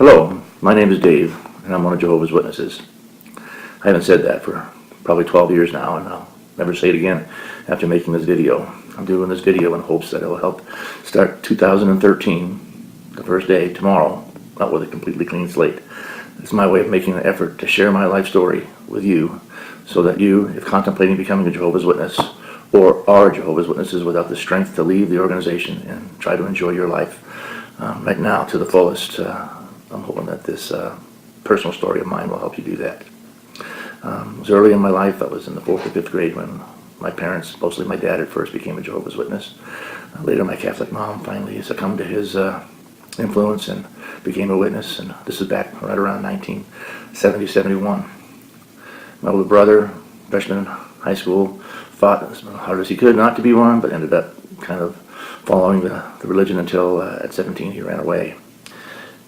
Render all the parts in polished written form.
Hello, my name is Dave, and I'm one of Jehovah's Witnesses. I haven't said that for probably 12 years now, and I'll never say it again after making this video. I'm doing this video in hopes that it will help start 2013, the first day, tomorrow, out with a completely clean slate. It's my way of making an effort to share my life story with you so that you, if contemplating becoming a Jehovah's Witness, or are Jehovah's Witnesses without the strength to leave the organization and try to enjoy your life right now to the fullest, I'm hoping that this personal story of mine will help you do that. It was early in my life. I was in the 4th or 5th grade when my parents, mostly my dad at first, became a Jehovah's Witness. Later my Catholic mom finally succumbed to his influence and became a witness, and this is back right around 1970-71. My older brother, freshman in high school, fought as hard as he could not to be one, but ended up kind of following the religion until at 17 he ran away.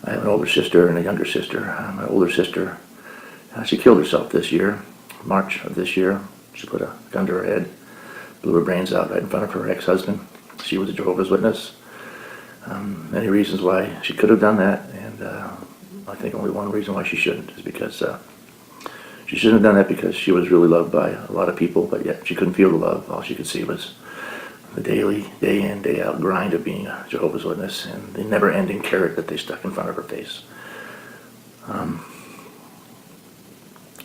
I have an older sister and a younger sister. My older sister, she killed herself this year, March of this year. She put a gun to her head, blew her brains out right in front of her ex-husband. She was a Jehovah's Witness. Many reasons why she could have done that, and I think only one reason why she shouldn't is because she shouldn't have done that because she was really loved by a lot of people, but yet she couldn't feel the love. All she could see was the daily, day in, day out grind of being a Jehovah's Witness and the never-ending carrot that they stuck in front of her face.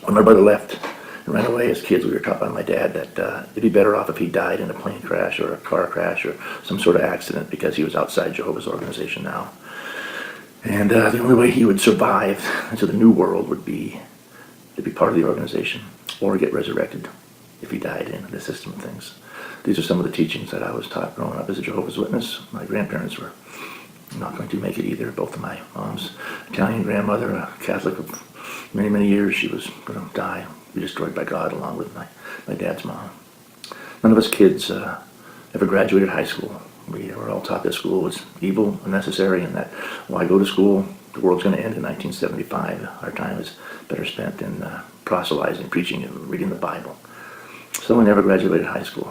When my brother left and ran away as kids, we were taught by my dad that it'd be better off if he died in a plane crash or a car crash or some sort of accident because he was outside Jehovah's organization now. And the only way he would survive into the new world would be to be part of the organization or get resurrected if he died in the system of things. These are some of the teachings that I was taught growing up as a Jehovah's Witness. My grandparents were not going to make it either. Both of my mom's Italian grandmother, a Catholic of many, many years, she was going to die, be destroyed by God along with my dad's mom. None of us kids ever graduated high school. We were all taught that school was evil, unnecessary, and that why go to school? The world's going to end in 1975. Our time is better spent in proselytizing, preaching, and reading the Bible. So we never graduated high school.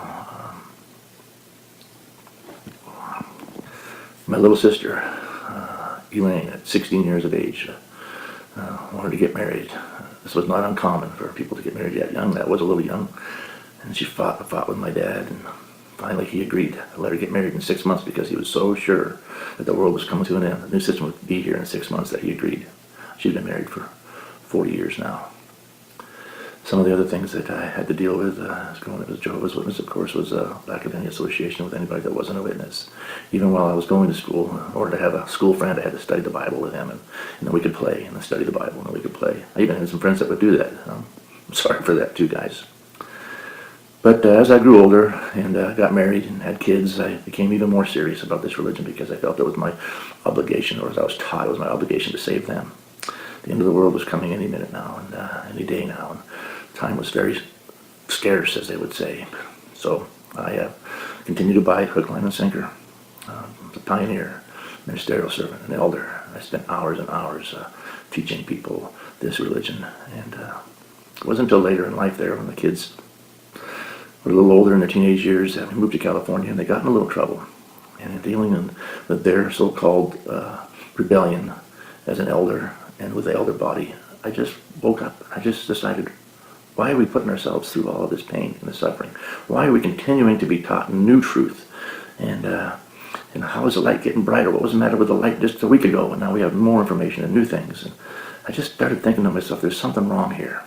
My little sister, Elaine, at 16 years of age, wanted to get married. This was not uncommon for people to get married that young. That was a little young. And she fought with my dad, and finally he agreed to let her get married in 6 months because he was so sure that the world was coming to an end. The new system would be here in 6 months that he agreed. She'd been married for 40 years now. Some of the other things that I had to deal with as growing up as a Jehovah's Witness, of course, was lack of any association with anybody that wasn't a witness. Even while I was going to school, in order to have a school friend, I had to study the Bible with him, and then we could play, and then study the Bible, and then we could play. I even had some friends that would do that. I'm sorry for that too, guys. But as I grew older and got married and had kids, I became even more serious about this religion because I felt it was my obligation, or as I was taught, it was my obligation to save them. The end of the world was coming any minute now, and any day now, and time was very scarce, as they would say. So I continued to buy hook, line, and sinker. A pioneer, ministerial servant, an elder. I spent hours and hours teaching people this religion, and it wasn't until later in life there when the kids were a little older in their teenage years that we moved to California, and they got in a little trouble. And in dealing with their so-called rebellion as an elder and with the elder body, I just woke up. I just decided, why are we putting ourselves through all of this pain and this suffering? Why are we continuing to be taught new truth? And how is the light getting brighter? What was the matter with the light just a week ago? And now we have more information and new things. And I just started thinking to myself, there's something wrong here.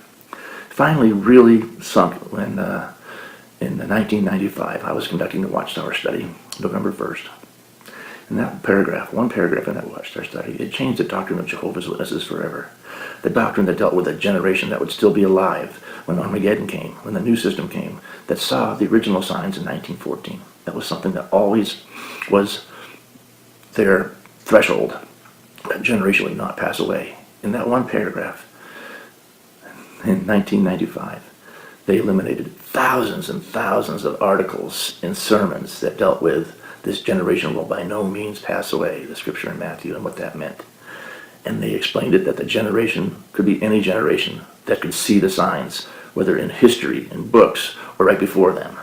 Finally really sunk when in 1995 I was conducting the Watchtower study, November 1st. And that paragraph, one paragraph in that Watchtower study, it changed the doctrine of Jehovah's Witnesses forever. The doctrine that dealt with a generation that would still be alive when Armageddon came, when the new system came, that saw the original signs in 1914. That was something that always was their threshold, that generation would not pass away. In that one paragraph, in 1995, they eliminated thousands and thousands of articles and sermons that dealt with this generation will by no means pass away, the scripture in Matthew and what that meant. And they explained it that the generation could be any generation that could see the signs, whether in history, in books, or right before them.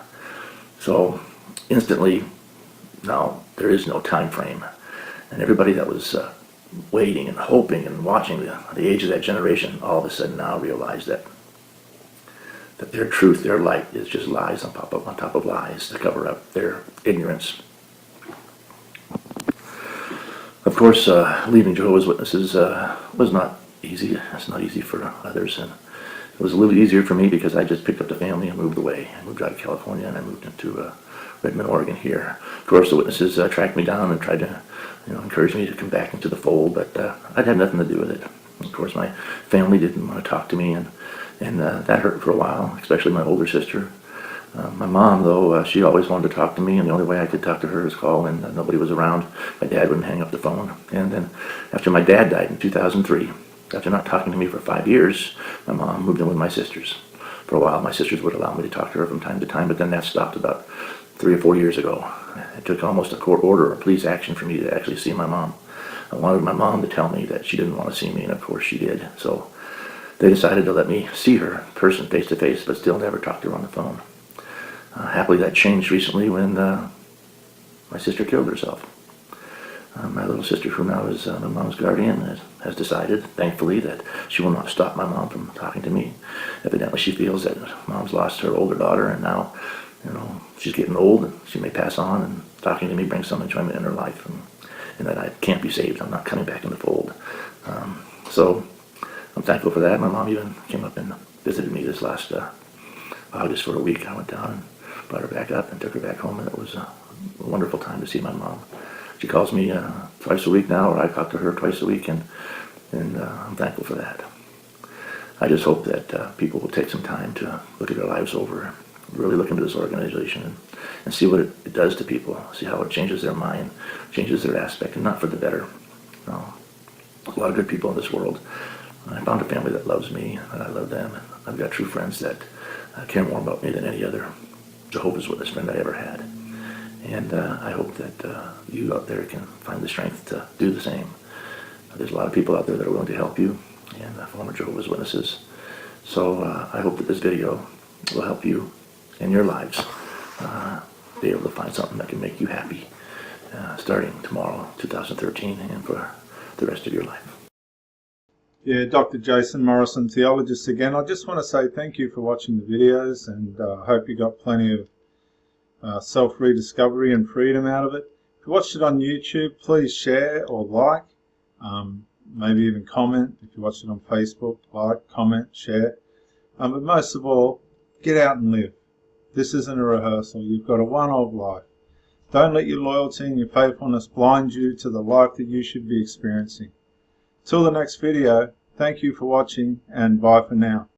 So instantly, now there is no time frame. And everybody that was waiting and hoping and watching the age of that generation all of a sudden now realize that their truth, their light is just lies on top of lies to cover up their ignorance. Of course, leaving Jehovah's Witnesses was not easy. It's not easy for others, and it was a little easier for me because I just picked up the family and moved away. I moved out of California and I moved into Redmond, Oregon here. Of course, the Witnesses tracked me down and tried to, encourage me to come back into the fold, but I'd had nothing to do with it. Of course, my family didn't want to talk to me, and that hurt for a while, especially my older sister. My mom, though, she always wanted to talk to me, and the only way I could talk to her was call when nobody was around. My dad wouldn't hang up the phone. And then after my dad died in 2003, after not talking to me for 5 years, my mom moved in with my sisters. For a while, my sisters would allow me to talk to her from time to time, but then that stopped about 3 or 4 years ago. It took almost a court order or police action for me to actually see my mom. I wanted my mom to tell me that she didn't want to see me, and of course she did. So they decided to let me see her in person, face to face, but still never talk to her on the phone. Happily, that changed recently when my sister killed herself. My little sister, who now is my mom's guardian, has decided, thankfully, that she will not stop my mom from talking to me. Evidently, she feels that mom's lost her older daughter, and now, she's getting old, and she may pass on, and talking to me brings some enjoyment in her life, and that I can't be saved. I'm not coming back in the fold. So I'm thankful for that. My mom even came up and visited me this last August for a week. I went down and brought her back up and took her back home, and it was a wonderful time to see my mom. She calls me twice a week now, or I talk to her twice a week, and I'm thankful for that. I just hope that people will take some time to look at their lives over, really look into this organization, and see what it does to people, see how it changes their mind, changes their aspect, and not for the better. A lot of good people in this world. I found a family that loves me, and I love them, and I've got true friends that care more about me than any other Jehovah's Witness friend I ever had. And I hope that you out there can find the strength to do the same. There's a lot of people out there that are willing to help you, and former Jehovah's Witnesses. So I hope that this video will help you in your lives be able to find something that can make you happy starting tomorrow, 2013, and for the rest of your life. Yeah, Dr. Jason Morrison, theologist again. I just want to say thank you for watching the videos, and I hope you got plenty of self-rediscovery and freedom out of it. If you watched it on YouTube, please share or like, maybe even comment. If you watched it on Facebook, like, comment, share. But most of all, get out and live. This isn't a rehearsal. You've got a one-off life. Don't let your loyalty and your faithfulness blind you to the life that you should be experiencing. Till the next video, thank you for watching, and bye for now.